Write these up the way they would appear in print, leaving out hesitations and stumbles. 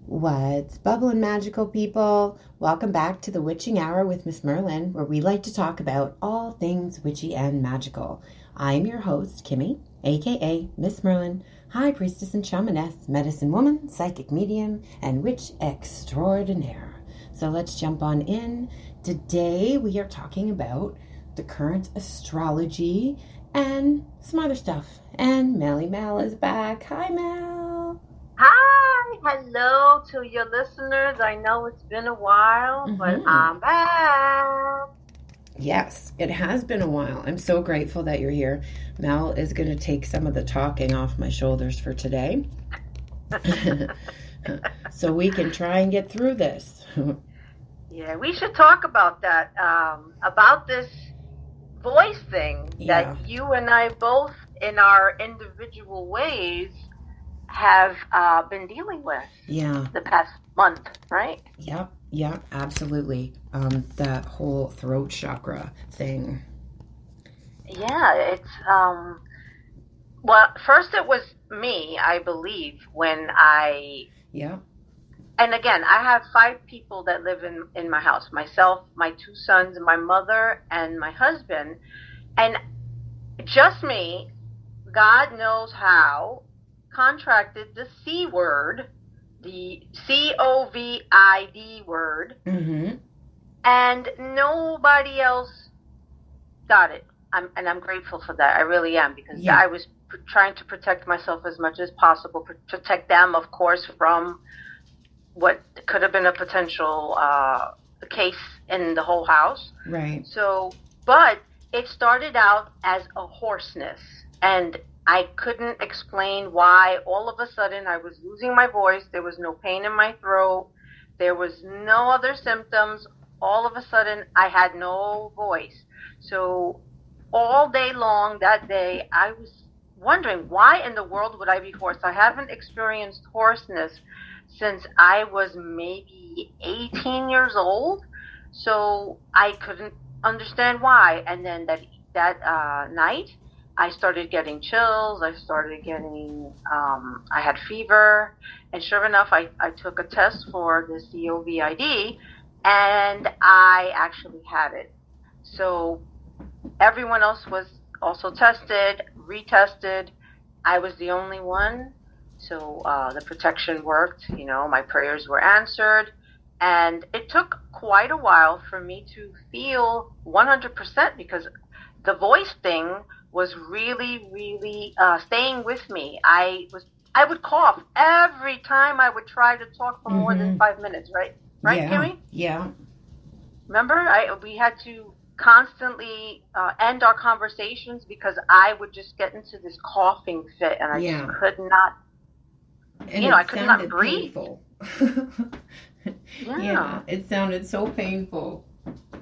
What's bubbling, magical people? Welcome back to the Witching Hour with Miss Merlin, where we like to talk about all things witchy and magical. I'm your host, Kimmy, aka Miss Merlin, High Priestess and Shamaness, Medicine Woman, Psychic Medium, and Witch Extraordinaire. So let's jump on in. Today we are talking about the current astrology and some other stuff. And Melly Mel is back. Hi, Mel. Hi, hello to your listeners. I know it's been a while, but I'm back. Yes, it has been a while. I'm so grateful that you're here. Mel is going to take some of the talking off my shoulders for today. So we can try and get through this. Yeah, we should talk about that, about this voice thing that you and I both, in our individual ways, have been dealing with the past month, right? Yep, absolutely. That whole throat chakra thing. Yeah, it's well, first it was me, I believe, when and again, I have 5 people that live in my house. Myself, my 2 sons, my mother, and my husband. And just me, God knows how, contracted the C word, the COVID word, and nobody else got it. I'm grateful for that. I really am, because I was trying to protect myself as much as possible, protect them, of course, from what could have been a potential case in the whole house. Right. So, but it started out as a hoarseness, and I couldn't explain why all of a sudden I was losing my voice. There was no pain in my throat. There was no other symptoms. All of a sudden I had no voice. So all day long that day I was wondering, why in the world would I be hoarse? I haven't experienced hoarseness since I was maybe 18 years old. So I couldn't understand why. And then that night, I started getting chills. I started getting, I had fever. And sure enough, I took a test for the COVID, and I actually had it. So everyone else was also tested, retested. I was the only one. So the protection worked. My prayers were answered. And it took quite a while for me to feel 100%, because the voice thing was really, really staying with me. I would cough every time I would try to talk for more than 5 minutes, right? Right, Kimmy? Yeah. Remember, we had to constantly end our conversations because I would just get into this coughing fit, and I just could not, I could not breathe. Yeah, it sounded so painful.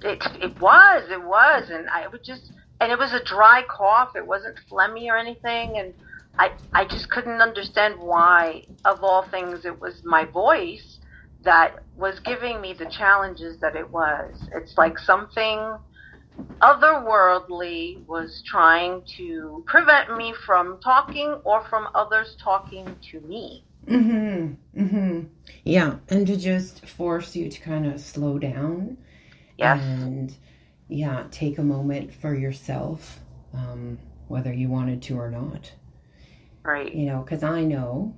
It was, and I would just, and it was a dry cough. It wasn't phlegmy or anything, and I just couldn't understand why, of all things, it was my voice that was giving me the challenges that it was. It's like something otherworldly was trying to prevent me from talking or from others talking to me. Yeah, and to just force you to kind of slow down. Yes. And take a moment for yourself, whether you wanted to or not. Right. Because I know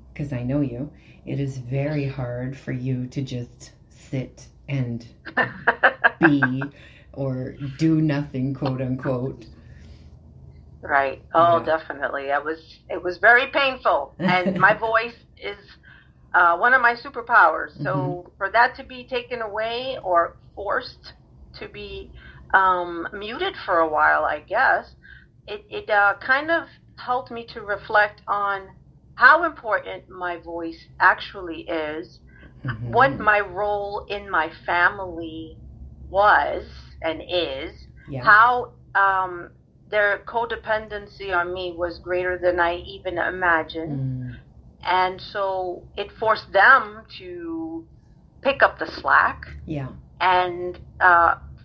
you, it is very hard for you to just sit and be or do nothing, quote unquote. Right. Oh, definitely. It was very painful, and my voice is one of my superpowers. So for that to be taken away or forced to be muted for a while, I guess, it kind of helped me to reflect on how important my voice actually is, what my role in my family was and is, how their codependency on me was greater than I even imagined. And so it forced them to pick up the slack and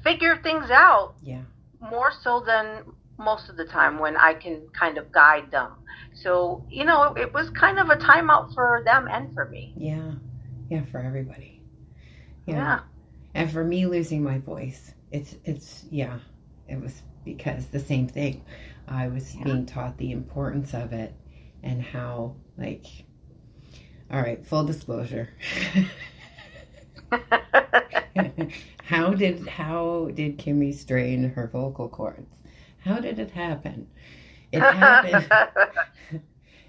figure things out more so than most of the time when I can kind of guide them. So, it was kind of a timeout for them and for me. Yeah, for everybody. Yeah. And for me losing my voice, it was because the same thing. I was being taught the importance of it and how, like, all right, full disclosure. How did Kimmy strain her vocal cords? How did it happen? It happened.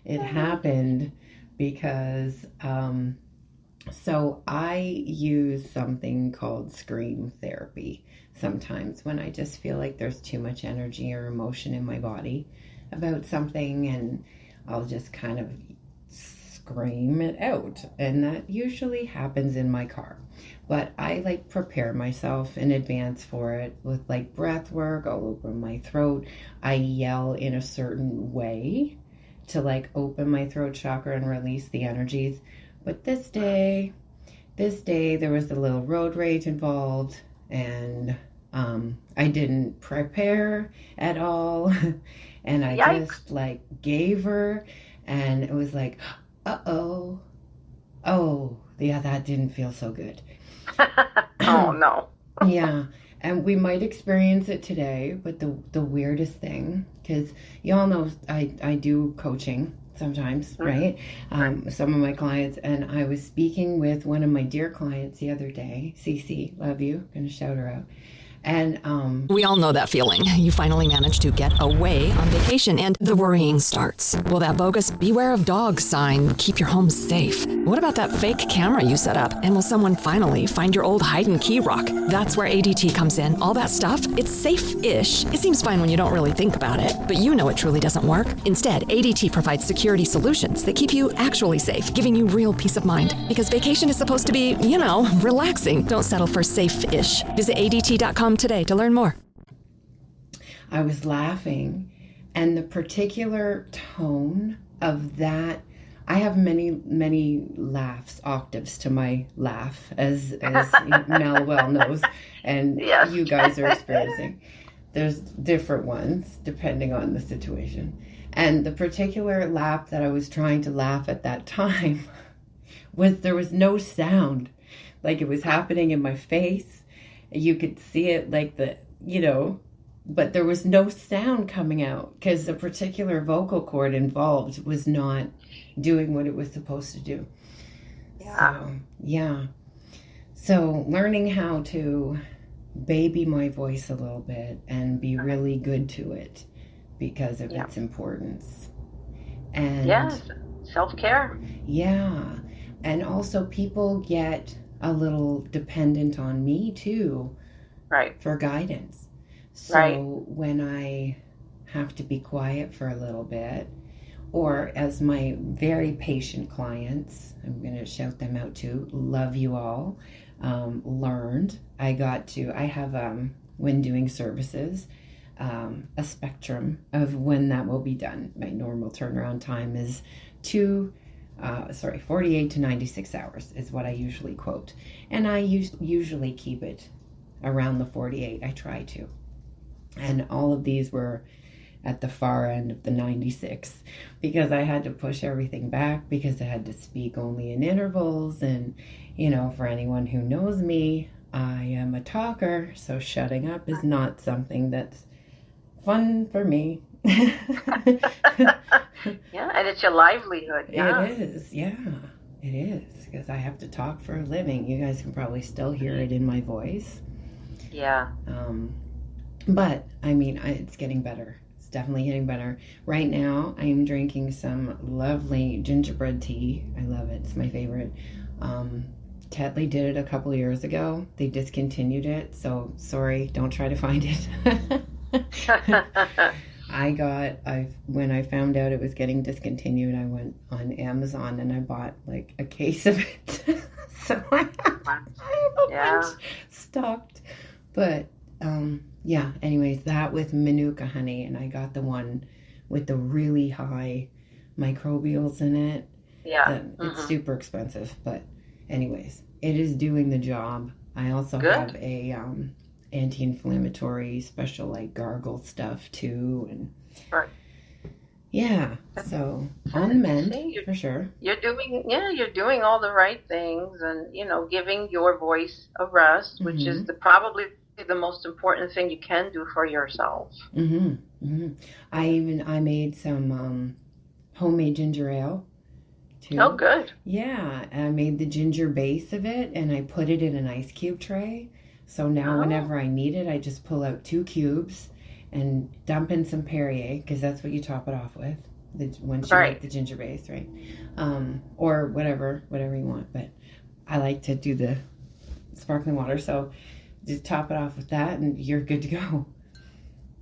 It happened because so I use something called scream therapy sometimes when I just feel like there's too much energy or emotion in my body about something, and I'll just kind of scream it out, and that usually happens in my car. But I like prepare myself in advance for it with like breath work. I'll open my throat. I yell in a certain way to like open my throat chakra and release the energies. But this day there was a little road rage involved, and I didn't prepare at all, and I just like gave her, and it was like, oh, yeah, that didn't feel so good. Oh no. Yeah, and we might experience it today, but the weirdest thing, because y'all know I do coaching sometimes, right? Some of my clients, and I was speaking with one of my dear clients the other day, Cece, love you, gonna shout her out. And we all know that feeling. You finally manage to get away on vacation and the worrying starts. Will that bogus "beware of dogs" sign keep your home safe? What about that fake camera you set up? And will someone finally find your old hide and key rock? That's where ADT comes in. All that stuff, it's safe-ish. It seems fine when you don't really think about it, but you know it truly doesn't work. Instead, ADT provides security solutions that keep you actually safe, giving you real peace of mind. Because vacation is supposed to be, relaxing. Don't settle for safe-ish. Visit ADT.com today to learn more. I was laughing, and the particular tone of that, I have many laughs, octaves to my laugh, as Mel well knows, and you guys are experiencing. There's different ones depending on the situation. And the particular laugh that I was trying to laugh at that time there was no sound. Like it was happening in my face. You could see it like but there was no sound coming out because the particular vocal cord involved was not doing what it was supposed to do. So learning how to baby my voice a little bit and be really good to it because of its importance. And self-care. Yeah. And also people get a little dependent on me too. Right. For guidance. So when I have to be quiet for a little bit, or as my very patient clients, I'm going to shout them out too, love you all, learned, I have, when doing services, a spectrum of when that will be done. My normal turnaround time is 48 to 96 hours is what I usually quote. And I usually keep it around the 48. I try to. And all of these were at the far end of the 96 because I had to push everything back because I had to speak only in intervals. And, for anyone who knows me, I am a talker. So shutting up is not something that's fun for me. And it's your livelihood. Yeah. It is. Yeah, it is. Because I have to talk for a living. You guys can probably still hear it in my voice. Yeah. But, it's getting better. It's definitely getting better. Right now, I am drinking some lovely gingerbread tea. I love it. It's my favorite. Tetley did it a couple years ago. They discontinued it, so sorry, don't try to find it. When I found out it was getting discontinued, I went on Amazon and I bought like a case of it. So I have a bunch stocked. But anyways, that with Manuka honey, and I got the one with the really high microbials in it. Yeah. It's super expensive, but anyways, it is doing the job. I also have a anti-inflammatory special like gargle stuff too, and Yeah. So on the mend See, for sure. you're doing all the right things, and giving your voice a rest, which is Mm-hmm. probably the most important thing you can do for yourself. Mm-hmm. Mm-hmm. I made some homemade ginger ale too. Oh, good. Yeah, and I made the ginger base of it and I put it in an ice cube tray. So now whenever I need it, I just pull out 2 cubes and dump in some Perrier, because that's what you top it off with. Once you make the ginger base, right? Or whatever you want. But I like to do the sparkling water, so just top it off with that and you're good to go.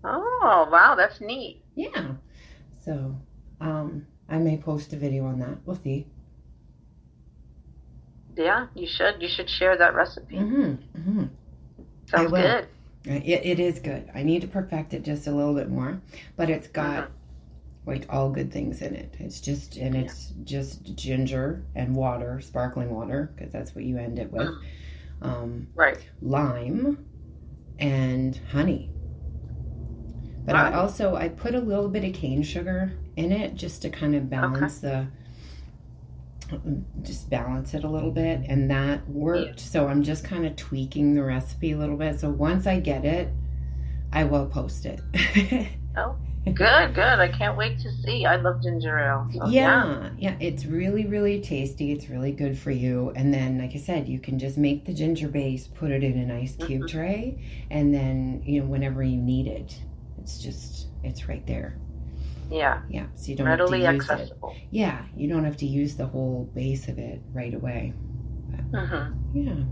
Oh, wow, that's neat. Yeah. So I may post a video on that. We'll see. Yeah, you should. You should share that recipe. Sounds good. It is good. I need to perfect it just a little bit more, but it's got like all good things in it. It's just ginger and water, sparkling water, because that's what you end it with. Lime and honey. But I put a little bit of cane sugar in it just to kind of balance balance it a little bit, and that worked. So I'm just kind of tweaking the recipe a little bit. So once I get it, I will post it. Oh, good. I can't wait to see. I love ginger ale. So, yeah, it's really, really tasty. It's really good for you. And then, like I said, you can just make the ginger base, put it in an ice cube tray, and then, whenever you need it, it's right there. Yeah. So you don't readily have to use accessible. it. Yeah, you don't have to use the whole base of it right away. But, yeah.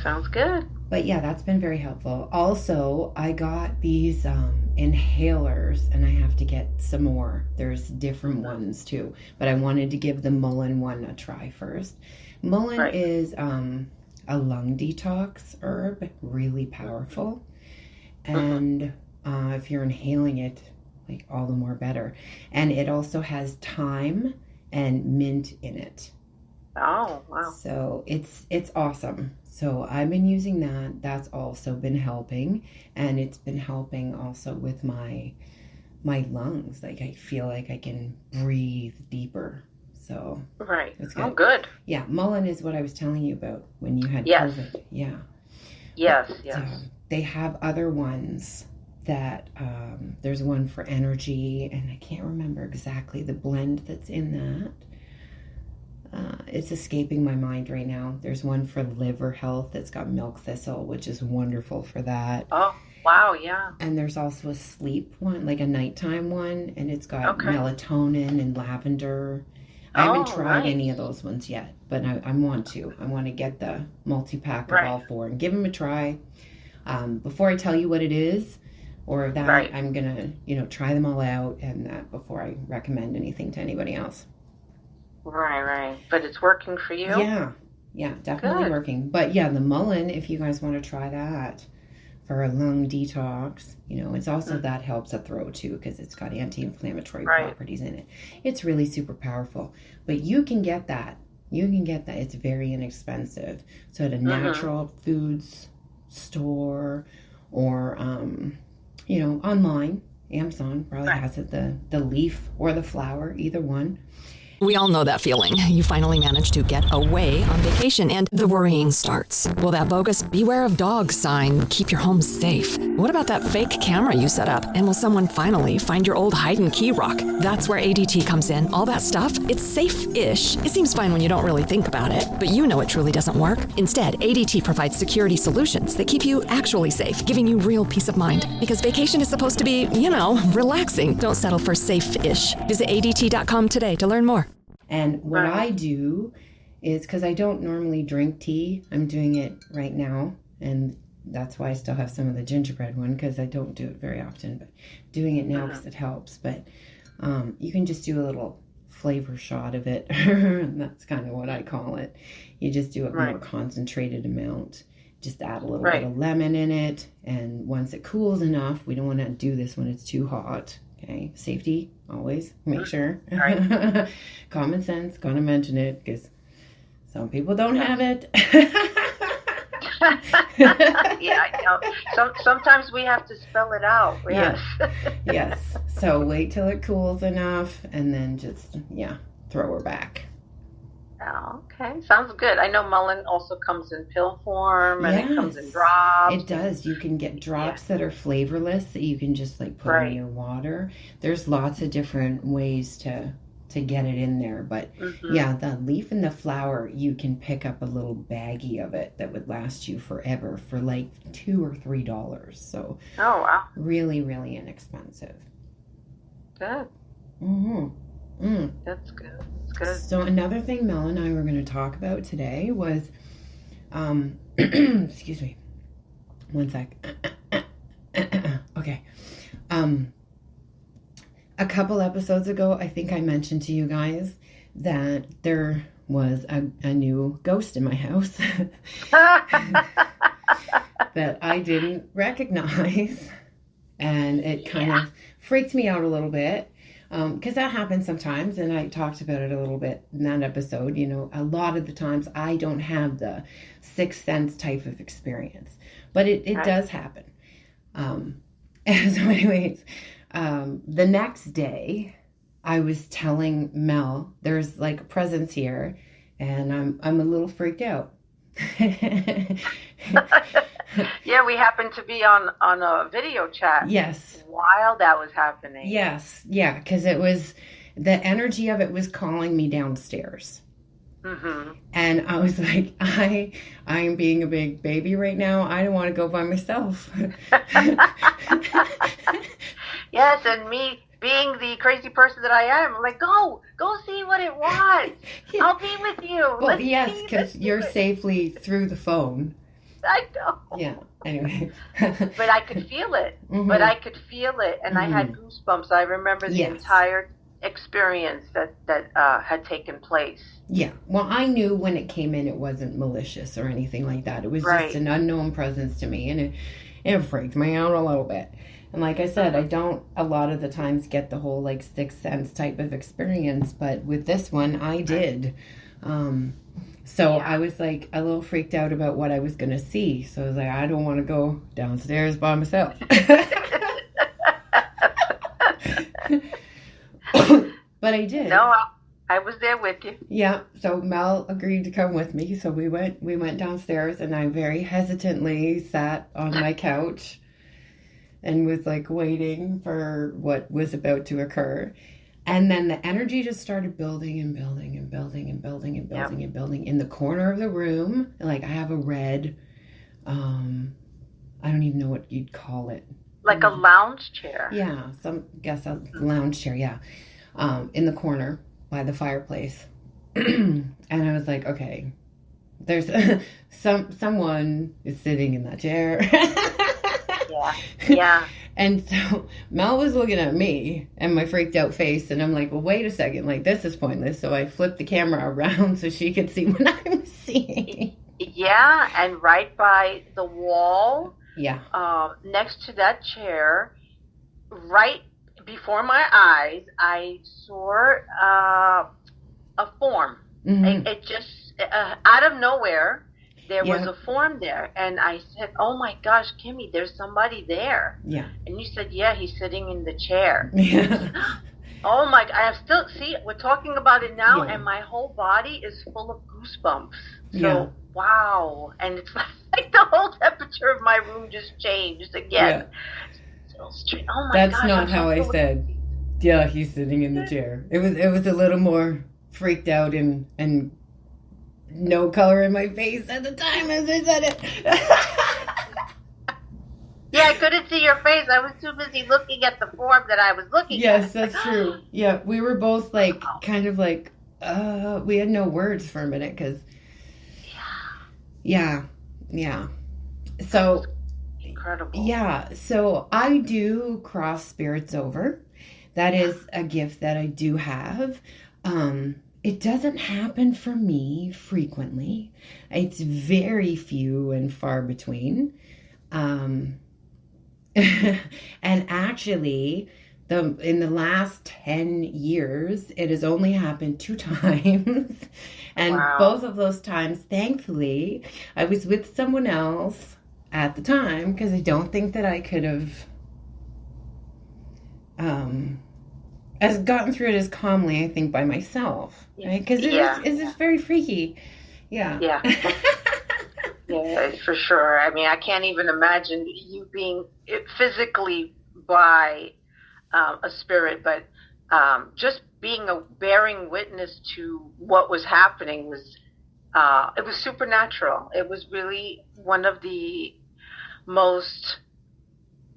Sounds good. But yeah, that's been very helpful. Also, I got these inhalers, and I have to get some more. There's different ones too, but I wanted to give the mullein one a try first. Mullein is a lung detox herb, really powerful. And if you're inhaling it, like all the more better. And it also has thyme and mint in it. Oh, wow. So it's awesome. So I've been using that. That's also been helping. And it's been helping also with my lungs. Like I feel like I can breathe deeper. So it's good. Oh, good. Yeah, mullein is what I was telling you about when you had COVID. Yeah. Yes. They have other ones that there's one for energy, and I can't remember exactly the blend that's in that. It's escaping my mind right now. There's one for liver health that's got milk thistle, which is wonderful for that. Oh, wow, yeah. And there's also a sleep one, like a nighttime one, and it's got melatonin and lavender. I haven't tried any of those ones yet, but I want to. I want to get the multi-pack of all 4 and give them a try. Before I tell you what it is, or that I'm going to, try them all out, and that before I recommend anything to anybody else. Right. But it's working for you? Yeah, definitely working. But yeah, the mullein, if you guys want to try that for a lung detox, it's also that helps a throat too, because it's got anti-inflammatory properties in it. It's really super powerful. But you can get that. It's very inexpensive. So at a natural foods store, or online, Amazon probably has it, the leaf or the flower, either one. We all know that feeling. You finally manage to get away on vacation and the worrying starts. Will that bogus "Beware of Dogs" sign keep your home safe? What about that fake camera you set up? And will someone finally find your old hide and key rock? That's where ADT comes in. All that stuff, it's safe-ish. It seems fine when you don't really think about it, but you know it truly doesn't work. Instead, ADT provides security solutions that keep you actually safe, giving you real peace of mind. Because vacation is supposed to be, relaxing. Don't settle for safe-ish. Visit ADT.com today to learn more. And what I do is, because I don't normally drink tea, I'm doing it right now, and that's why I still have some of the gingerbread one, because I don't do it very often, but doing it now because it helps. But you can just do a little flavor shot of it. That's kind of what I call it. You just do a more concentrated amount. Just add a little bit of lemon in it, and once it cools enough, we don't want to do this when it's too hot. Okay, safety, always make sure. Common sense, gonna mention it because some people don't have it. Yeah, I know. Sometimes we have to spell it out. Yeah. Yes. Yes. So wait till it cools enough and then just, throw her back. Oh, okay. Sounds good. I know mullein also comes in pill form and it comes in Yes, drops. it does. You can get drops that are flavorless that you can just like put in Right. your water. There's lots of different ways to get it in there, but Mm-hmm. yeah, the leaf and the flower, you can pick up a little baggie of it that would last you forever for like $2 or $3. So Oh, wow. really, really inexpensive. Good. Mm-hmm. Mm. That's good. That's good. So another thing Mel and I were going to talk about today was, excuse me, one sec. Okay. A couple episodes ago, I think I mentioned to you guys that there was a new ghost in my house that I didn't recognize. And it kind of freaked me out a little bit. Because that happens sometimes, and I talked about it a little bit in that episode. You know, a lot of the times I don't have the sixth sense type of experience, but it Right. does happen. And so anyways, the next day I was telling Mel, there's like a presence here, and I'm a little freaked out. Yeah, we happened to be on a video chat Yes. while that was happening. Yes. Yeah. Because it was, the energy of it was calling me downstairs. Mm-hmm. And I was like, I'm being a big baby right now. I don't want to go by myself. Yes, and me being the crazy person that I am, I'm like, go see what it was. I'll be with you. Well, Let's yes, see, because let's do you're it. safely through the phone. I know. Yeah. Anyway. But I could feel it. Mhm. But I could feel it, and I had goosebumps. I remember the Yes. entire experience that had taken place. Yeah. Well, I knew when it came in, it wasn't malicious or anything like that. It was Right. just an unknown presence to me, and it freaked me out a little bit. And like I said, I don't a lot of the times get the whole like sixth sense type of experience, but with this one, I did. So I was like a little freaked out about what I was going to see. So I was like, I don't want to go downstairs by myself. But I did. No, I was there with you. Yeah, so Mel agreed to come with me. So we went downstairs, and I very hesitantly sat on my couch and was like waiting for what was about to occur. And then the energy just started building and building and building and building and building and building in the corner of the room. Like I have a red, I don't even know what you'd call it. Like a lounge chair. Yeah, guess a lounge chair, yeah. In the corner by the fireplace. And I was like, okay, there's someone is sitting in that chair. Yeah. And so Mel was looking at me and my freaked out face, and I'm like, well, wait a second, like this is pointless. So I flipped the camera around so she could see what I was seeing. Yeah, and right by the wall, Yeah. next to that chair, right before my eyes, I saw a form. Mhm. It just, out of nowhere, there was Yeah. a form there. And I said, oh my gosh, Kimmy, there's somebody there. Yeah. And you said, yeah, he's sitting in the chair. Yeah. Oh my, I have still, see, we're talking about it now, Yeah. and my whole body is full of goosebumps. So, Yeah. wow. And it's like the whole temperature of my room just changed again. So strange. Oh my That's gosh. not I'm how I so- said. Yeah, he's sitting in the chair. It was a little more freaked out and no color in my face at the time as I said it. Yeah, I couldn't see your face. I was too busy looking at the form that I was looking Yes, at. that's true. Yeah, we were both like kind of like we had no words for a minute because yeah. So Incredible. yeah, so I do cross spirits over. That is a gift that I do have. It doesn't happen for me frequently. It's very few and far between. And actually, in the last 10 years, it has only happened 2 times. And Wow. both of those times, thankfully, I was with someone else at the time, because I don't think that I could have as gotten through it as calmly, I think, by myself, right? Because it's very freaky. Yeah. Yeah. Yeah, for sure. I mean, I can't even imagine you being physically by a spirit, but just bearing witness to what was happening was it was supernatural. It was really one of the most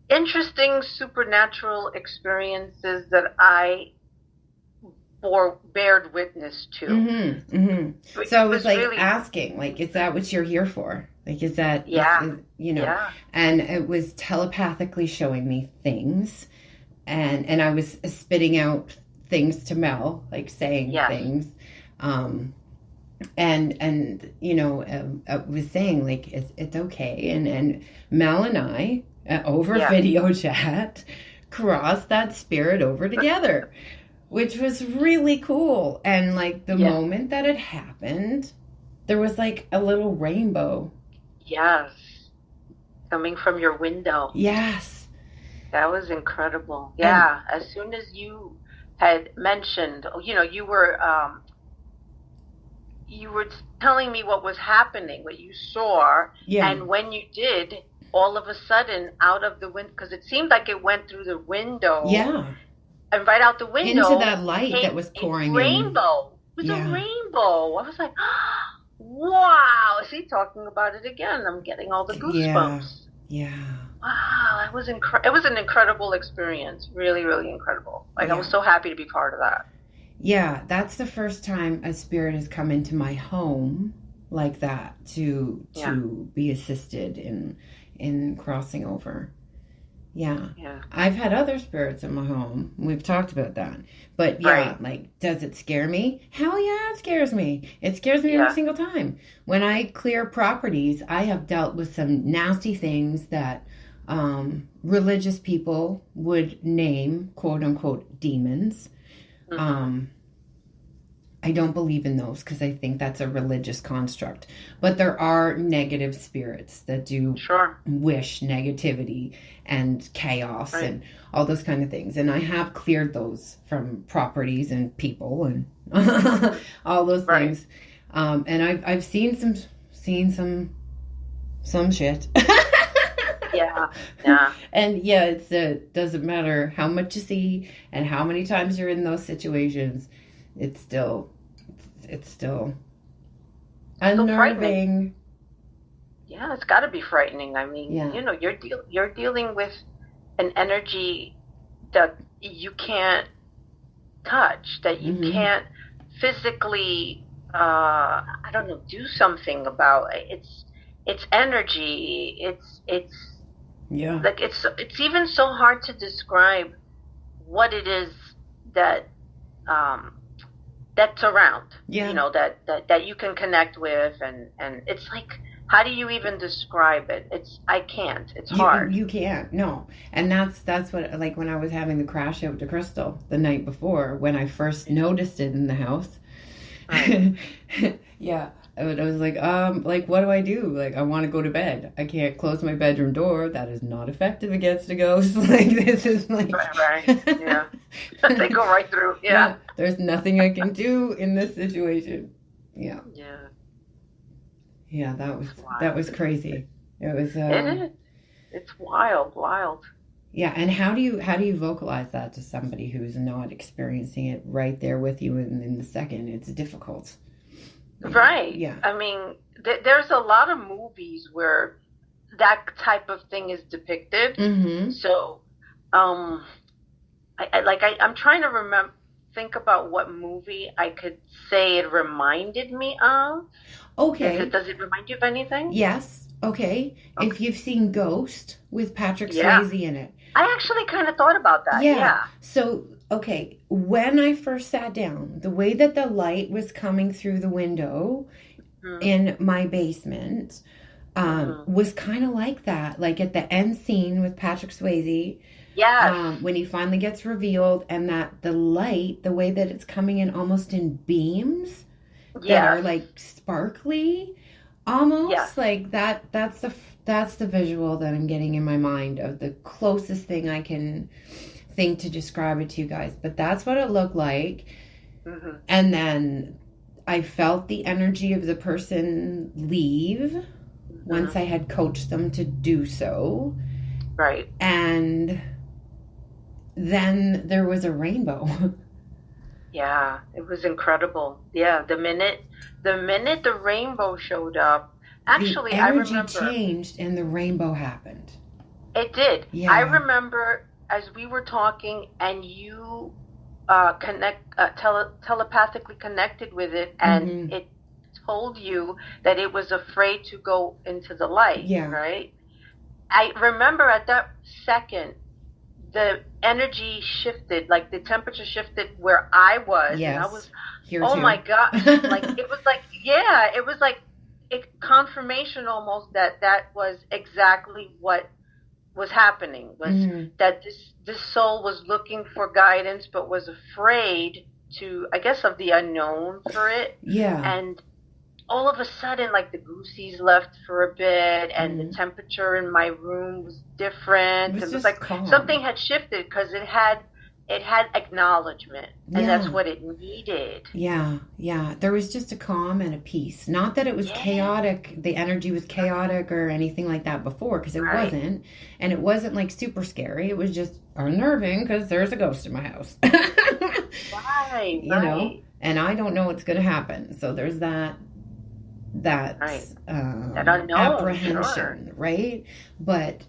interesting supernatural experiences that I bared witness to. Mm-hmm, mm-hmm. So I was like really asking, like, is that what you're here for? Like, is that, you know, Yeah. and it was telepathically showing me things, and I was spitting out things to Mel, like saying Yes. things, and you know, I was saying like it's okay, and Mel and I over Yeah. video chat crossed that spirit over together, which was really cool. And like the Yeah. moment that it happened, there was like a little rainbow. Yes. Coming from your window. Yes. That was incredible. Yeah. As soon as you had mentioned, you know, you were telling me what was happening, what you saw, Yeah. and when you did, all of a sudden, out of the window, because it seemed like it went through the window, Yeah. and right out the window Into that light came that was pouring a rainbow. It was Yeah. a rainbow. I was like, wow. See, talking about it again, I'm getting all the goosebumps. Yeah. Wow, it was it was an incredible experience. Really, really incredible. Like I was Yeah. so happy to be part of that. Yeah, that's the first time a spirit has come into my home like that to be assisted in crossing over. Yeah. Yeah. I've had other spirits in my home. We've talked about that. But yeah, Right. like, does it scare me? Hell yeah, it scares me. It scares me Yeah. every single time. When I clear properties, I have dealt with some nasty things that religious people would name, quote unquote, demons. Mhm. I don't believe in those because I think that's a religious construct. But there are negative spirits that do Sure. wish negativity and chaos Right. and all those kind of things. And I have cleared those from properties and people and all those Right. things. And I've seen some shit. Yeah. Yeah. And yeah, it doesn't matter how much you see and how many times you're in those situations. It's still unnerving. Yeah, it's got to be frightening. I mean, Yeah. you know, you're dealing with an energy that you can't touch, that you Mhm. can't physically, I don't know, do something about. It's energy. It's Yeah. like it's even so hard to describe what it is that that's around. Yeah. You know, that you can connect with, and it's like, how do you even describe it? I can't. It's hard. You can't. No. And that's what, like, when I was having the crash out to Crystal the night before, when I first noticed it in the house. Right. Yeah. I was like, what do I do? Like, I want to go to bed. I can't close my bedroom door. That is not effective against a ghost. Like, this is like... Right. Yeah. They go right through. Yeah. There's nothing I can do in this situation. Yeah. Yeah. Yeah, that wild. was crazy. It was It is. It's wild. yeah, and how do you vocalize that to somebody who's not experiencing it right there with you in the second? It's difficult. Right. Yeah. I mean, there's a lot of movies where that type of thing is depicted. Mm-hmm. So, I'm trying to think about what movie I could say it reminded me of. Okay. Does it remind you of anything? Yes. Okay. If you've seen Ghost with Patrick Yeah. Swayze in it. I actually kind of thought about that. Yeah. So, okay, when I first sat down, the way that the light was coming through the window Mhm. in my basement Mhm. was kind of like that. Like at the end scene with Patrick Swayze, Yes. when he finally gets revealed, and that the light, the way that it's coming in almost in beams that are Yes. like sparkly, almost Yes. like that's the visual that I'm getting in my mind of the closest thing I can think to describe it to you guys. But that's what it looked like. Hmm. And then I felt the energy of the person leave once I had coached them to do so. Right. And then there was a rainbow. Yeah, it was incredible. Yeah, the minute the rainbow showed up, actually, The I energy remember changed and the rainbow happened. it did. Yeah. I remember as we were talking and you telepathically connected with it, and it told you that it was afraid to go into the light. Yeah. Right. I remember at that second, the energy shifted, like the temperature shifted where I was. Yes. And I was, Here oh too. my gosh. Like, it was like, yeah, it was like confirmation almost that was exactly what was happening, was that this soul was looking for guidance, but was afraid to, I guess, of the unknown for it. Yeah. And all of a sudden, like, the goosies left for a bit, and the temperature in my room was different. It was just like calm. something had shifted because it had acknowledgement, and Yeah. that's what it needed. Yeah, yeah. There was just a calm and a peace. Not that it was chaotic, the energy was chaotic or anything like that before, because it wasn't. And it wasn't like super scary. It was just unnerving because there's a ghost in my house. Right, You know? And I don't know what's going to happen. So there's that That unknown, apprehension, right? But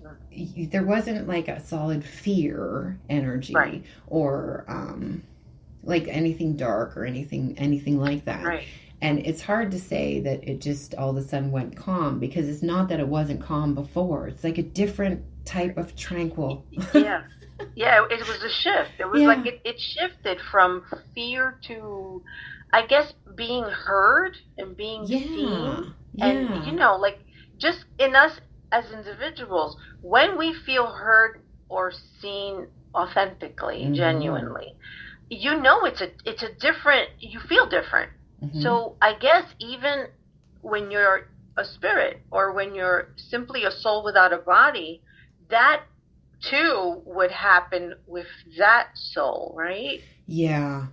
there wasn't like a solid fear energy or like anything dark or anything like that. Right. And it's hard to say that it just all of a sudden went calm, because it's not that it wasn't calm before. It's like a different type of tranquil. Yeah. Yeah, it was a shift. It was like it shifted from fear to, I guess, being heard and being seen. And, you know, like, just in us as individuals, when we feel heard or seen authentically, genuinely, you know, it's a different, you feel different. So I guess even when you're a spirit, or when you're simply a soul without a body, that too would happen with that soul, right? Yeah.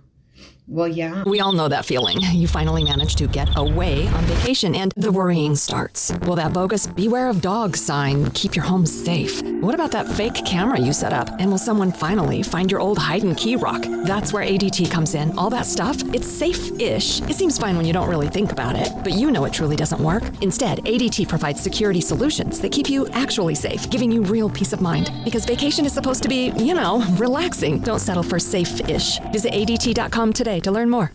Well, yeah. We all know that feeling. You finally manage to get away on vacation and the worrying starts. Will that bogus "Beware of Dogs" sign keep your home safe? What about that fake camera you set up? And will someone finally find your old hide and key rock? That's where ADT comes in. All that stuff, it's safe-ish. It seems fine when you don't really think about it, but you know it truly doesn't work. Instead, ADT provides security solutions that keep you actually safe, giving you real peace of mind. Because vacation is supposed to be, you know, relaxing. Don't settle for safe-ish. Visit ADT.com today to learn more.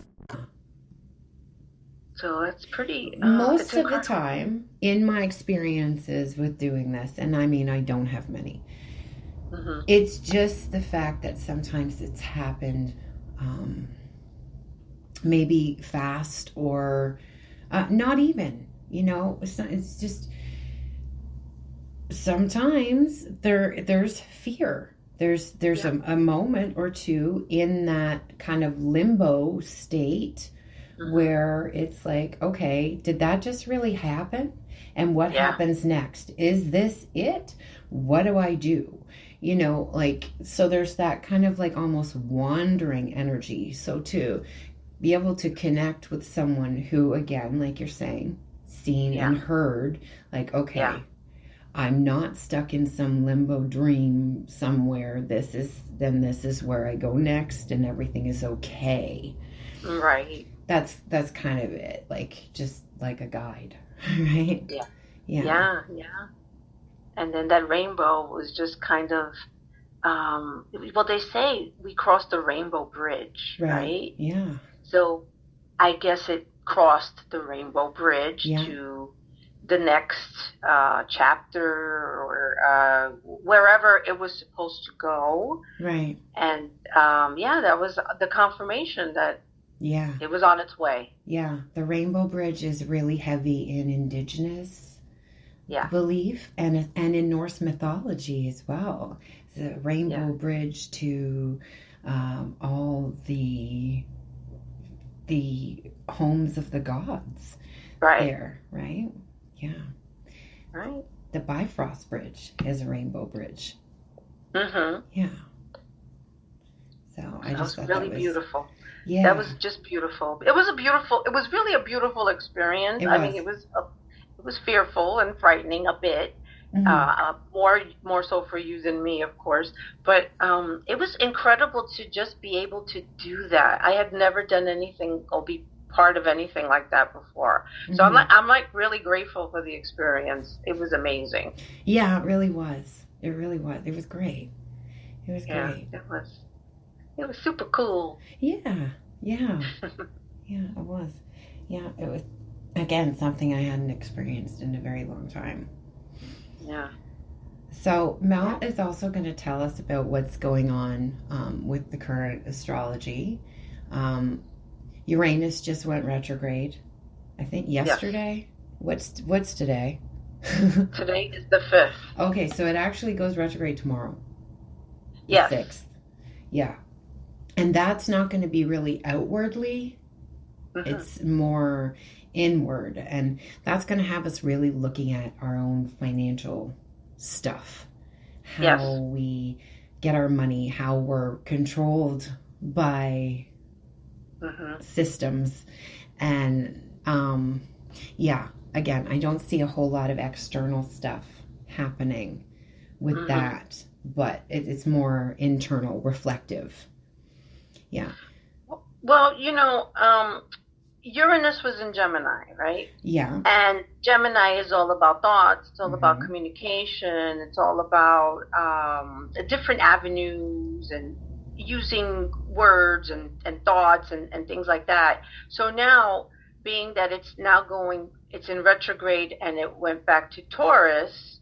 So it's pretty... Most of the time, in my experiences with doing this, and I mean, I don't have many, it's just the fact that sometimes it's happened maybe fast or not even, you know, it's just sometimes there's fear. There's a moment or two in that kind of limbo state where it's like, okay, did that just really happen? And what happens next? Is this it? What do I do? You know, like, so there's that kind of like almost wandering energy. So to be able to connect with someone who, again, like you're saying, seen and heard, like, okay, I'm not stuck in some limbo dream somewhere. This is where I go next, and everything is okay. Right. That's kind of it. Like, just like a guide, right? Yeah. And then that rainbow was just kind of, well, they say we crossed the rainbow bridge, right? Yeah. So I guess it crossed the rainbow bridge to the next chapter, or wherever it was supposed to go. Right. And that was the confirmation that it was on its way. Yeah. The Rainbow Bridge is really heavy in Indigenous Yeah. belief, and in Norse mythology as well. The Rainbow Bridge to all the homes of the gods there, right? Yeah. Right. The Bifrost Bridge is a rainbow bridge. Mm-hmm. Yeah. So I just thought really that was beautiful. Yeah. That was just beautiful. It was really a beautiful experience. It I was. mean, it was fearful and frightening a bit. More so for you than me, of course. But it was incredible to just be able to do that. I had never done anything or be part of anything like that before. So I'm like really grateful for the experience. It was amazing. Yeah, it really was. It really was. It was great. It was great. It was super cool. Yeah. Yeah, it was. Yeah, it was, again, something I hadn't experienced in a very long time. Yeah. So Mel is also going to tell us about what's going on with the current astrology. Uranus just went retrograde, I think yesterday. Yes. What's today? Today is the 5th. Okay, so it actually goes retrograde tomorrow. Yes. 6th. Yeah. And that's not going to be really outwardly. Mm-hmm. It's more inward. And that's going to have us really looking at our own financial stuff. How we get our money, how we're controlled by systems. And, again, I don't see a whole lot of external stuff happening with that. But it's more internal, reflective. Yeah. Well, Uranus was in Gemini, right? Yeah. And Gemini is all about thoughts. It's all about communication. It's all about different avenues and using words and thoughts and things like that. So now, being that it's in retrograde and it went back to Taurus,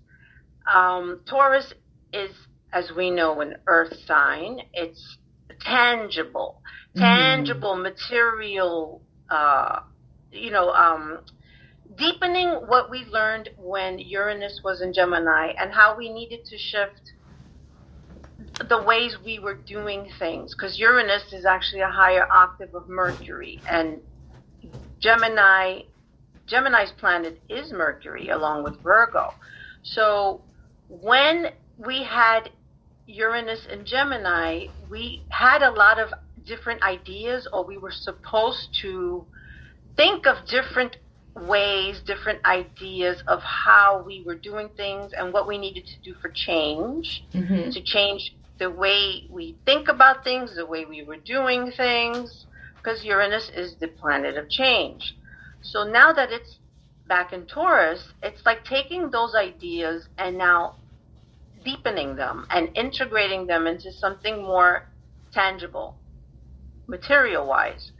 Taurus is, as we know, an earth sign. It's tangible, material, deepening what we learned when Uranus was in Gemini and how we needed to shift the ways we were doing things, because Uranus is actually a higher octave of Mercury, and Gemini's planet is Mercury along with Virgo. So when we had Uranus and Gemini, we had a lot of different ideas, or we were supposed to think of different ways, different ideas of how we were doing things and what we needed to do for change, to change the way we think about things, the way we were doing things, because Uranus is the planet of change. So now that it's back in Taurus, it's like taking those ideas and now deepening them and integrating them into something more tangible, material-wise.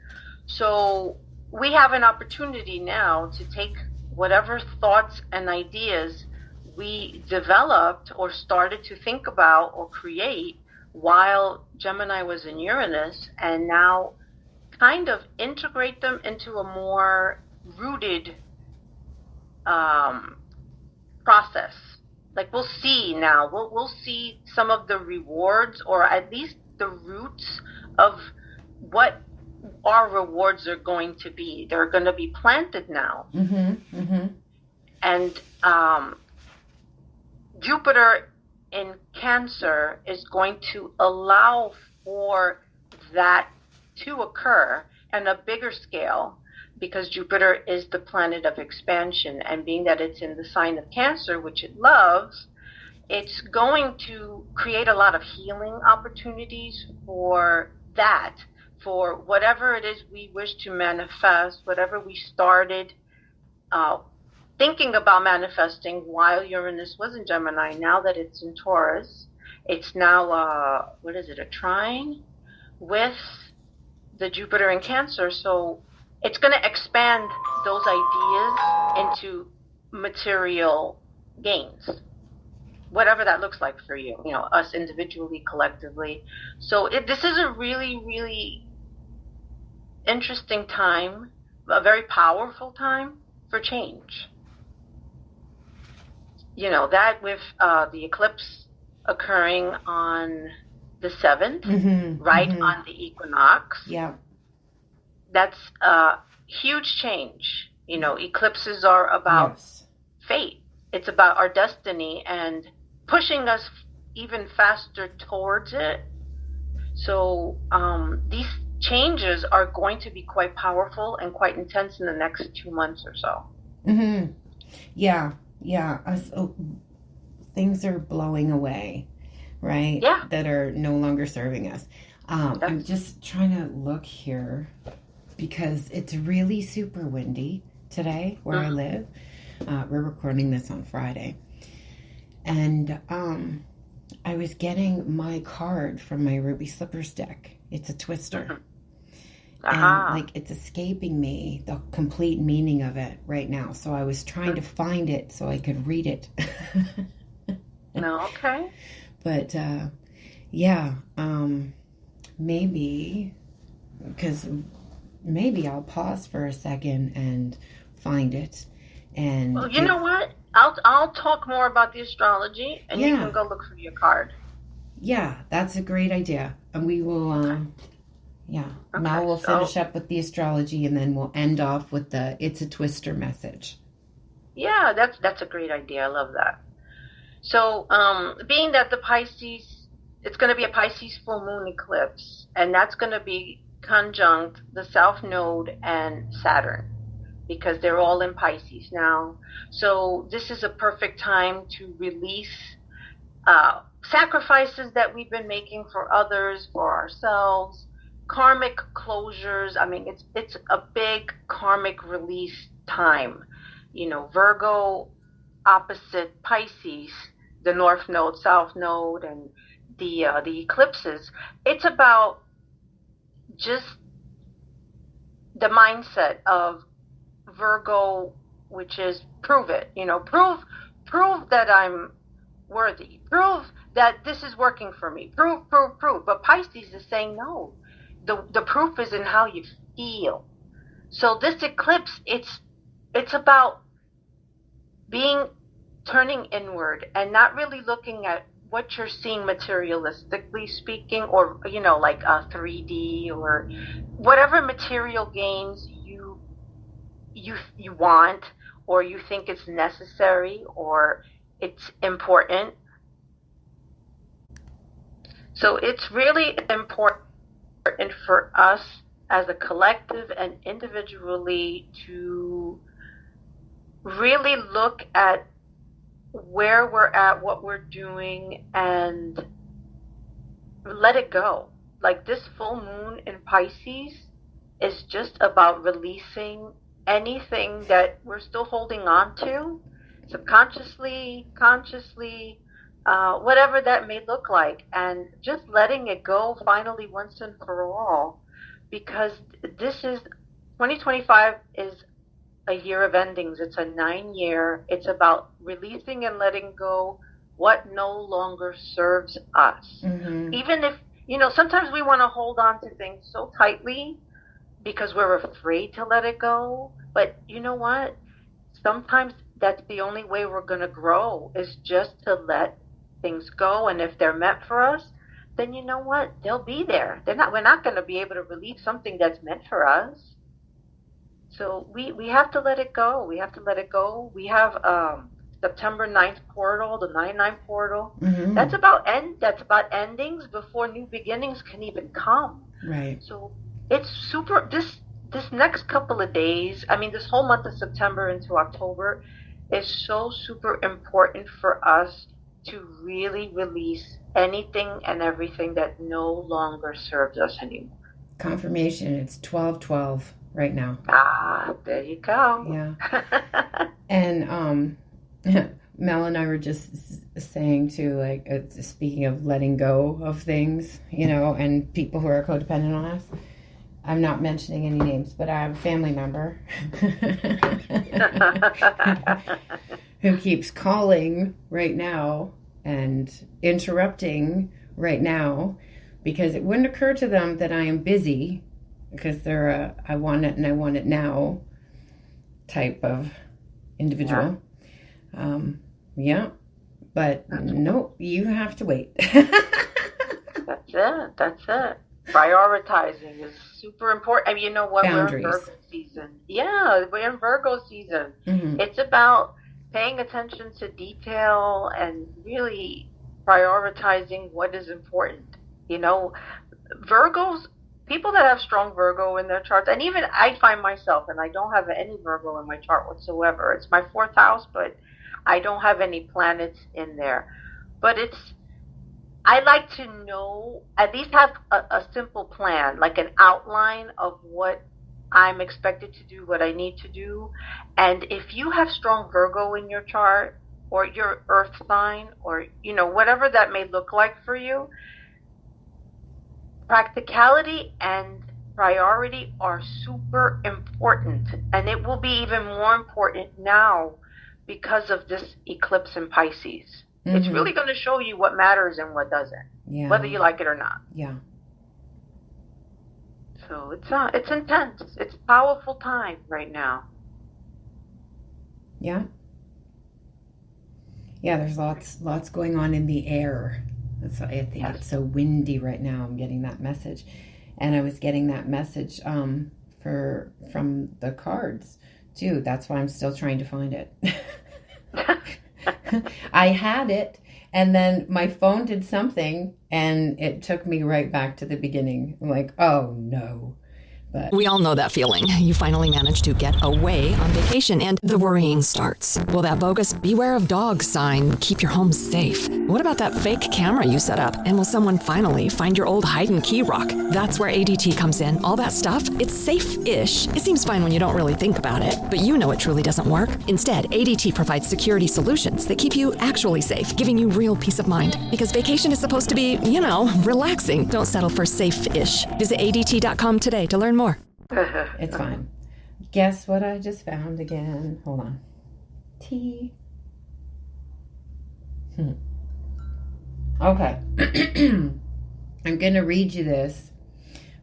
So we have an opportunity now to take whatever thoughts and ideas we developed or started to think about or create while Gemini was in Uranus, and now kind of integrate them into a more rooted process. Like we'll see now, we'll see some of the rewards, or at least the roots of what our rewards are going to be. They're going to be planted now. And Jupiter in Cancer is going to allow for that to occur on a bigger scale, because Jupiter is the planet of expansion, and being that it's in the sign of Cancer, which it loves, it's going to create a lot of healing opportunities for that, for whatever it is we wish to manifest, whatever we started thinking about manifesting while Uranus was in Gemini. Now that it's in Taurus, it's now, a trine with the Jupiter in Cancer. So it's going to expand those ideas into material gains, whatever that looks like for you, us individually, collectively. So this is a really, really interesting time, a very powerful time for change. that with the eclipse occurring on the 7th, right on the equinox. Yeah. That's a huge change. Eclipses are about fate. It's about our destiny and pushing us even faster towards it. So these changes are going to be quite powerful and quite intense in the next 2 months or so. Yeah. Things are blowing away, right? Yeah. That are no longer serving us. I'm just trying to look here because it's really super windy today where I live. We're recording this on Friday. And I was getting my card from my Ruby Slippers deck. It's a twister. And it's escaping me, the complete meaning of it right now. So I was trying to find it so I could read it. No, okay. But maybe, because maybe I'll pause for a second and find it. And well, you know what? I'll talk more about the astrology, and you can go look for your card. Yeah, that's a great idea. And we will, Mel will finish up with the astrology, and then we'll end off with the It's a Twister message. Yeah, that's a great idea. I love that. So, being that it's going to be a Pisces full moon eclipse, and that's going to be conjunct the South Node and Saturn, because they're all in Pisces now. So this is a perfect time to release sacrifices that we've been making for others, for ourselves, karmic closures. I mean, it's a big karmic release time. Virgo opposite Pisces, the North Node, South Node, and the eclipses. It's about just the mindset of Virgo, which is prove it. Prove that I'm worthy. Prove that this is working for me. Prove. But Pisces is saying no. The proof is in how you feel. So this eclipse, it's about turning inward and not really looking at what you're seeing materialistically speaking, or like a 3D or whatever material gains you want, or you think it's necessary or it's important. So it's really important for us as a collective and individually to really look at where we're at, what we're doing, and let it go. Like this full moon in Pisces is just about releasing anything that we're still holding on to, subconsciously, consciously, whatever that may look like, and just letting it go finally once and for all, because 2025 is a year of endings. It's a 9-year. It's about releasing and letting go what no longer serves us. Even if, sometimes we want to hold on to things so tightly because we're afraid to let it go. But you know what? Sometimes that's the only way we're going to grow, is just to let things go. And if they're meant for us, then you know what? They'll be there. We're not going to be able to release something that's meant for us. So we have to let it go. We have to let it go. We have September 9th portal, the 9/9 portal. That's about endings before new beginnings can even come. Right. So it's super. This next couple of days, I mean, this whole month of September into October is so super important for us to really release anything and everything that no longer serves us anymore. Confirmation. It's 12/12 right now. There you go. Yeah. And Mel and I were just saying too, speaking of letting go of things, and people who are codependent on us. I'm not mentioning any names, but I have a family member who keeps calling right now and interrupting right now because it wouldn't occur to them that I am busy, because they're I want it and I want it now type of individual. Yeah. But no, you have to wait. That's it. Prioritizing is super important. I mean, you know what? Boundaries. We're in Virgo season. Yeah, we're in Virgo season. Mm-hmm. It's about paying attention to detail and really prioritizing what is important. You know, Virgos, people that have strong Virgo in their charts, and even I find myself, and I don't have any Virgo in my chart whatsoever. It's my fourth house, but I don't have any planets in there. But I like to know, at least have a simple plan, like an outline of what I'm expected to do, what I need to do. And if you have strong Virgo in your chart, or your earth sign, or, you know, whatever that may look like for you, practicality and priority are super important. And it will be even more important now because of this eclipse in Pisces. Mm-hmm. It's really going to show you what matters and what doesn't, whether you like it or not. Yeah. So it's intense. It's a powerful time right now. Yeah. Yeah, there's lots going on in the air. I think It's so windy right now. I'm getting that message. And I was getting that message from the cards too. That's why I'm still trying to find it. I had it, and then my phone did something, and it took me right back to the beginning. I'm like, oh no. But we all know that feeling. You finally managed to get away on vacation and the worrying starts. Will that bogus "Beware of Dogs" sign keep your home safe? What about that fake camera you set up? And will someone finally find your old hide and key rock? That's where ADT comes in. All that stuff, it's safe-ish. It seems fine when you don't really think about it, but you know it truly doesn't work. Instead, ADT provides security solutions that keep you actually safe, giving you real peace of mind. Because vacation is supposed to be, you know, relaxing. Don't settle for safe-ish. Visit ADT.com today to learn more. It's fine. Guess what I just found again? Hold on. T. Okay. I'm going to read you this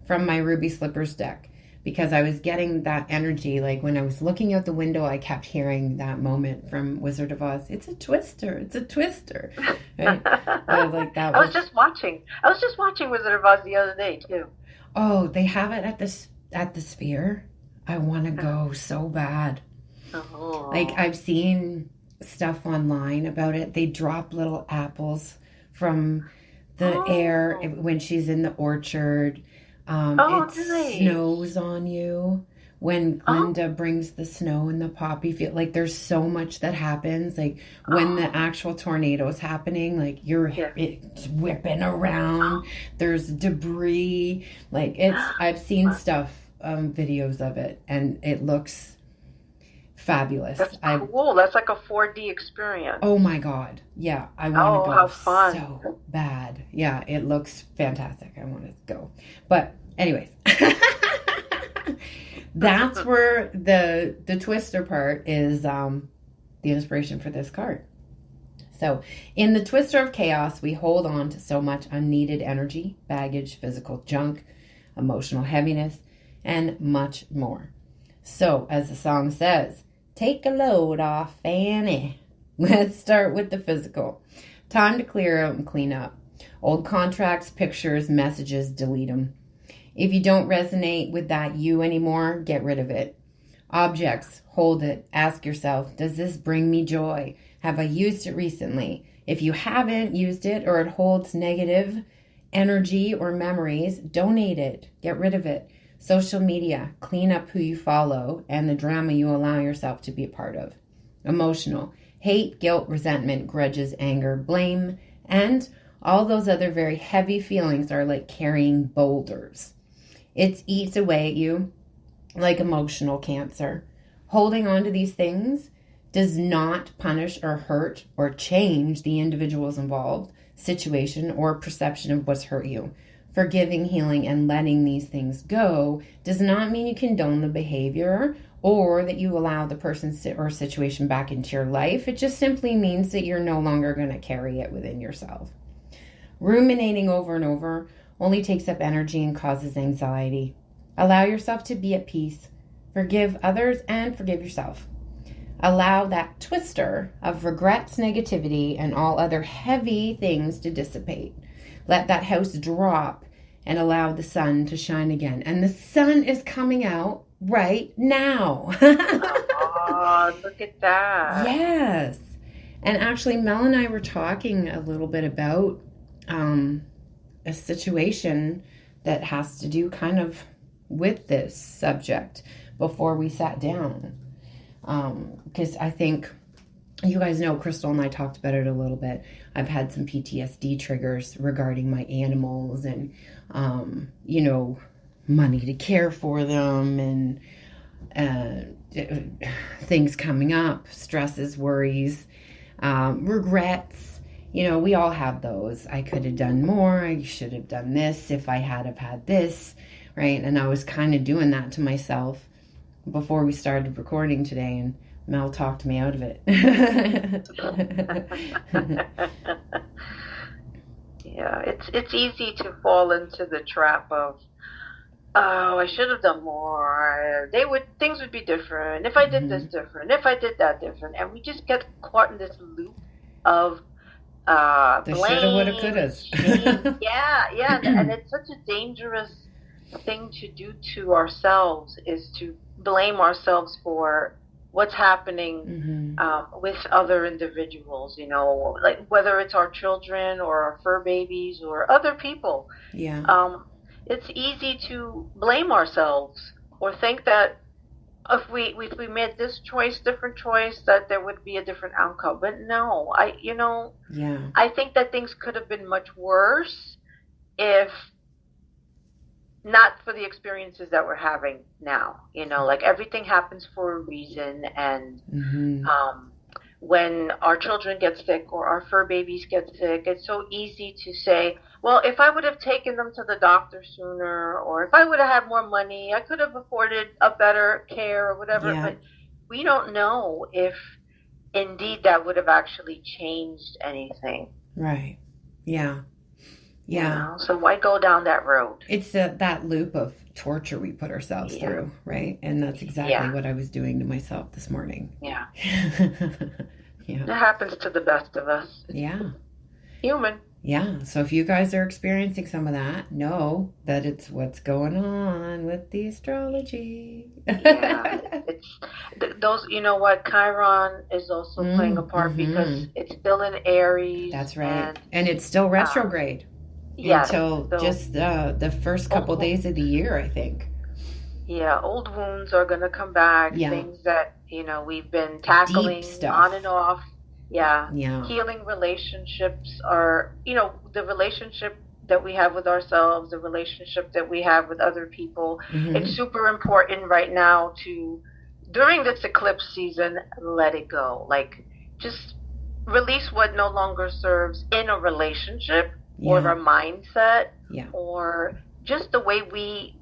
from my Ruby Slippers deck because I was getting that energy. Like when I was looking out the window, I kept hearing that moment from Wizard of Oz. It's a twister. It's a twister. Right? I was like, I was just watching Wizard of Oz the other day too. Oh, they have it at the Sphere. I want to go so bad. Oh. Like I've seen stuff online about it. They drop little apples from the air when she's in the orchard. It snows on you when Glinda brings the snow in the poppy field. Like there's so much that happens. Like when the actual tornado is happening, like it's whipping around. There's debris. Like I've seen stuff, videos of it, and it looks fabulous. That's cool. That's like a 4D experience. Oh my God. Yeah. I want to go how fun. So bad. Yeah. It looks fantastic. I want to go. But anyways, that's where the twister part is, the inspiration for this card. So in the twister of chaos, we hold on to so much unneeded energy, baggage, physical junk, emotional heaviness, and much more. So as the song says, take a load off, Fanny. Let's start with the physical. Time to clear out and clean up. Old contracts, pictures, messages, delete them. If you don't resonate with that you anymore, get rid of it. Objects, hold it. Ask yourself, does this bring me joy? Have I used it recently? If you haven't used it or it holds negative energy or memories, donate it. Get rid of it. Social media, clean up who you follow and the drama you allow yourself to be a part of. Emotional, hate, guilt, resentment, grudges, anger, blame, and all those other very heavy feelings are like carrying boulders. It eats away at you like emotional cancer. Holding on to these things does not punish or hurt or change the individuals involved, situation, or perception of what's hurt you. Forgiving, healing, and letting these things go does not mean you condone the behavior or that you allow the person or situation back into your life. It just simply means that you're no longer going to carry it within yourself. Ruminating over and over only takes up energy and causes anxiety. Allow yourself to be at peace. Forgive others and forgive yourself. Allow that twister of regrets, negativity, and all other heavy things to dissipate. Let that house drop and allow the sun to shine again. And the sun is coming out right now. Oh, look at that. Yes. And actually, Mel and I were talking a little bit about a situation that has to do kind of with this subject before we sat down. Because I think you guys know Crystal and I talked about it a little bit. I've had some PTSD triggers regarding my animals and, money to care for them and things coming up, stresses, worries, regrets. We all have those. I could have done more. I should have done this if I have had this, right? And I was kind of doing that to myself before we started recording today, and Mel talked me out of it. Yeah, it's easy to fall into the trap of, oh, I should have done more. Things would be different if I did this different, if I did that different, and we just get caught in this loop of the blame, shoulda, woulda, couldas. yeah, and it's such a dangerous thing to do to ourselves, is to blame ourselves for what's happening with other individuals, like whether it's our children or our fur babies or other people. Yeah. It's easy to blame ourselves or think that if we made this different choice, that there would be a different outcome. But no, I think that things could have been much worse if not for the experiences that we're having now. Like everything happens for a reason, and when our children get sick or our fur babies get sick, it's so easy to say, well, if I would have taken them to the doctor sooner, or if I would have had more money, I could have afforded a better care or whatever. Yeah. But we don't know if indeed that would have actually changed anything. Right. Yeah. Yeah. So why go down that road? It's that loop of torture we put ourselves through, right? And that's exactly what I was doing to myself this morning. Yeah. Yeah. It happens to the best of us. Yeah. Human. Yeah. So if you guys are experiencing some of that, know that it's what's going on with the astrology. Yeah. It's those, Chiron is also playing a part because it's still in Aries. That's right. And it's still retrograde. Until just the first couple days of the year, I think. Yeah, old wounds are going to come back. Yeah. Things that, we've been tackling on and off. Yeah. Healing relationships are, the relationship that we have with ourselves, the relationship that we have with other people. It's super important right now to, during this eclipse season, let it go. Like, just release what no longer serves in a relationship. Or our mindset, or just the way we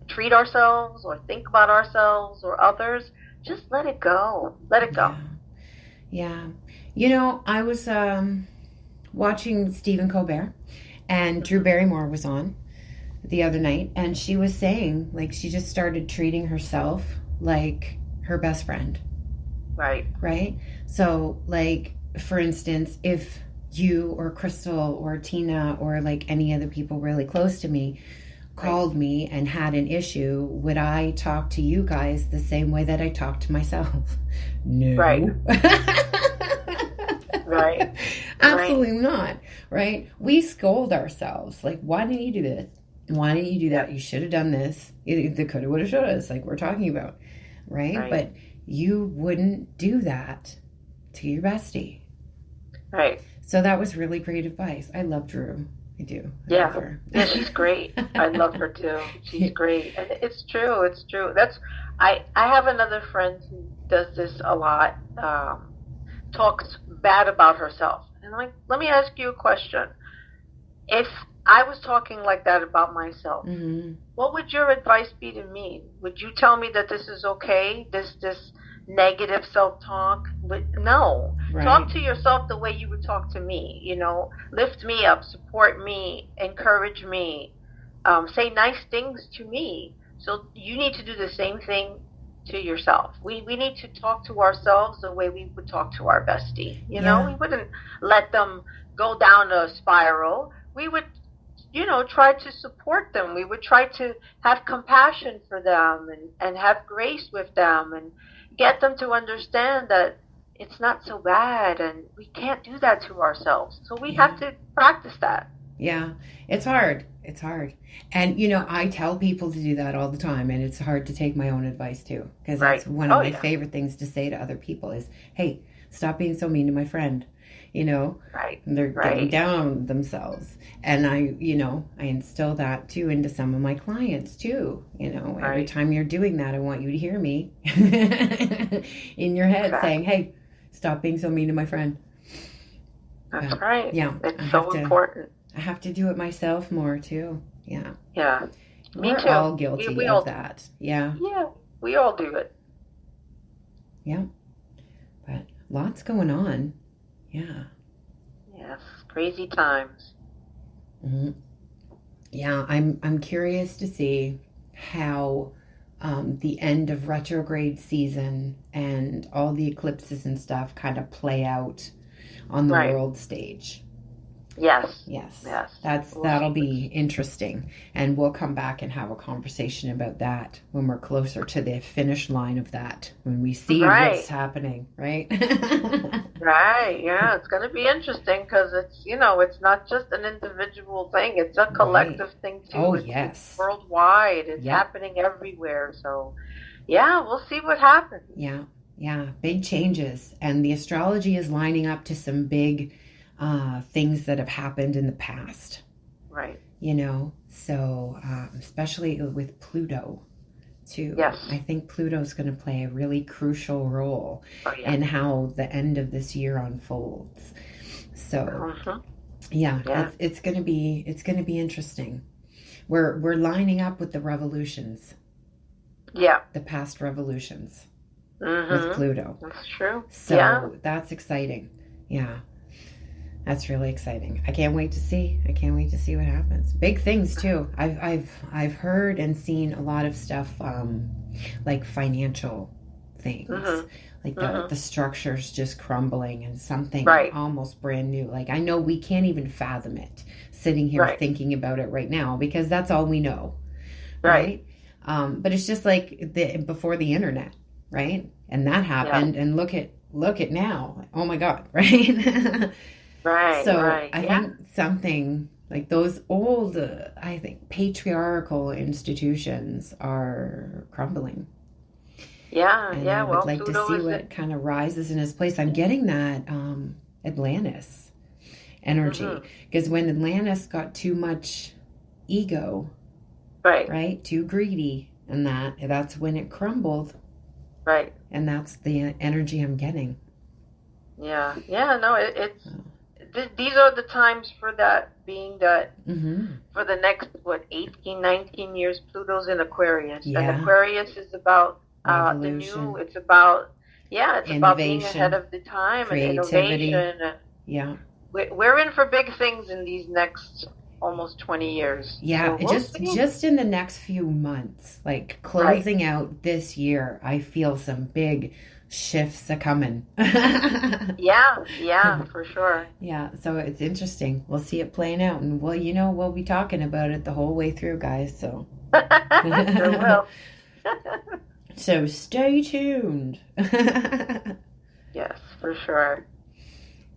treat ourselves or think about ourselves or others. Just let it go. Let it go. Yeah. I was watching Stephen Colbert, and Drew Barrymore was on the other night, and she was saying, like, she just started treating herself like her best friend. Right. Right? So, like, for instance, if you or Crystal or Tina or like any other people really close to me called me and had an issue, would I talk to you guys the same way that I talk to myself? No. Right. Right. Absolutely not. Right? We scold ourselves. Like, why didn't you do this? Why didn't you do that? You should have done this. The coulda, woulda, shoulda. It's like we're talking about. Right? But you wouldn't do that to your bestie. Right. So that was really great advice. I love Drew. I do. I love her. Yeah, she's great. I love her too. She's great. And it's true. It's true. I have another friend who does this a lot, talks bad about herself. And I'm like, let me ask you a question. If I was talking like that about myself, what would your advice be to me? Would you tell me that this is okay? This negative self-talk? No. Right. Talk to yourself the way you would talk to me. Lift me up, support me, encourage me, say nice things to me. So you need to do the same thing to yourself. We need to talk to ourselves the way we would talk to our bestie. Yeah. We wouldn't let them go down a spiral. We would, try to support them. We would try to have compassion for them and have grace with them and get them to understand that it's not so bad and we can't do that to ourselves. So we have to practice that. Yeah, it's hard. It's hard. And, I tell people to do that all the time, and it's hard to take my own advice too, because that's one of my favorite things to say to other people is, hey, stop being so mean to my friend. Right. And they're getting down on themselves. And I instill that too into some of my clients too. Every time you're doing that, I want you to hear me in your head saying, hey, stop being so mean to my friend. That's right. Yeah. It's so important. I have to do it myself more too. Yeah. Yeah. We're too. all guilty of that. Yeah. Yeah. We all do it. Yeah. But lots going on. Yeah. Yes. Crazy times. Mm-hmm. Yeah. I'm curious to see how the end of retrograde season and all the eclipses and stuff kind of play out on the world stage. Yes. That'll be interesting, and we'll come back and have a conversation about that when we're closer to the finish line of that, when we see what's happening, right? Right. Yeah, it's going to be interesting because it's not just an individual thing; it's a collective thing too. Oh, it's worldwide. It's happening everywhere. So, we'll see what happens. Yeah, big changes, and the astrology is lining up to some big things that have happened in the past. Right. So especially with Pluto too. Yes. I think Pluto's going to play a really crucial role in how the end of this year unfolds. So it's going to be interesting. We're lining up with the revolutions. Yeah. The past revolutions with Pluto. That's true. So that's exciting. Yeah. That's really exciting. I can't wait to see. What happens. Big things too. I've heard and seen a lot of stuff, like financial things, like the structure's just crumbling and something almost brand new. Like I know we can't even fathom it sitting here thinking about it right now because that's all we know, right? But it's just like before the internet, right? And that happened, and look at now. Oh my God, right? Right. So I think something like those old, patriarchal institutions are crumbling. Yeah, and I would like to see what kind of rises in its place. I'm getting that Atlantis energy because when Atlantis got too much ego, right, too greedy, and that's when it crumbled. Right. And that's the energy I'm getting. Yeah. No, it's. These are the times for that, being that for the next, 18, 19 years, Pluto's in Aquarius. Yeah. And Aquarius is about the new, it's about being ahead of the time, creativity, and innovation. Yeah. We're in for big things in these next almost 20 years. Yeah, so just in the next few months, like closing out this year, I feel some big shifts are coming. yeah, for sure. Yeah, so it's interesting. We'll see it playing out, and we'll be talking about it the whole way through, guys. So sure will. So stay tuned. Yes, for sure.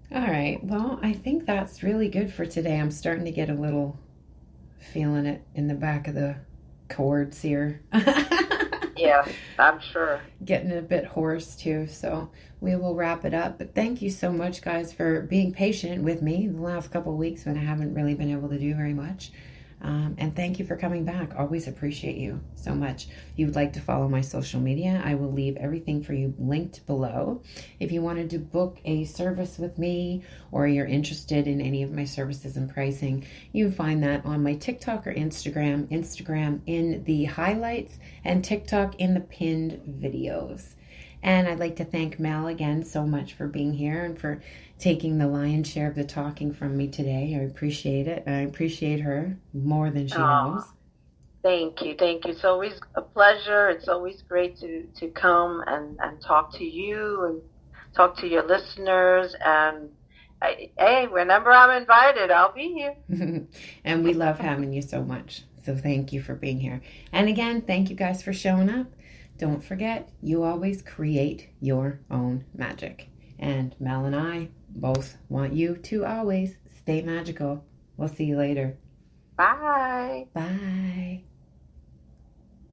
All right. Well, I think that's really good for today. I'm starting to get a little feeling it in the back of the cords here. Yeah, I'm sure. Getting a bit hoarse too, so we will wrap it up. But thank you so much, guys, for being patient with me the last couple of weeks when I haven't really been able to do very much. And thank you for coming back. Always appreciate you so much. If you would like to follow my social media, I will leave everything for you linked below. If you wanted to book a service with me or you're interested in any of my services and pricing, you can find that on my TikTok or Instagram. Instagram in the highlights and TikTok in the pinned videos. And I'd like to thank Mel again so much for being here and for taking the lion's share of the talking from me today. I appreciate it. And I appreciate her more than she knows. Thank you. Thank you. It's always a pleasure. It's always great to come and talk to you and talk to your listeners. And hey, whenever I'm invited, I'll be here. And we love having you so much. So thank you for being here. And again, thank you guys for showing up. Don't forget, you always create your own magic. And Mel and I both want you to always stay magical. We'll see you later. Bye. Bye.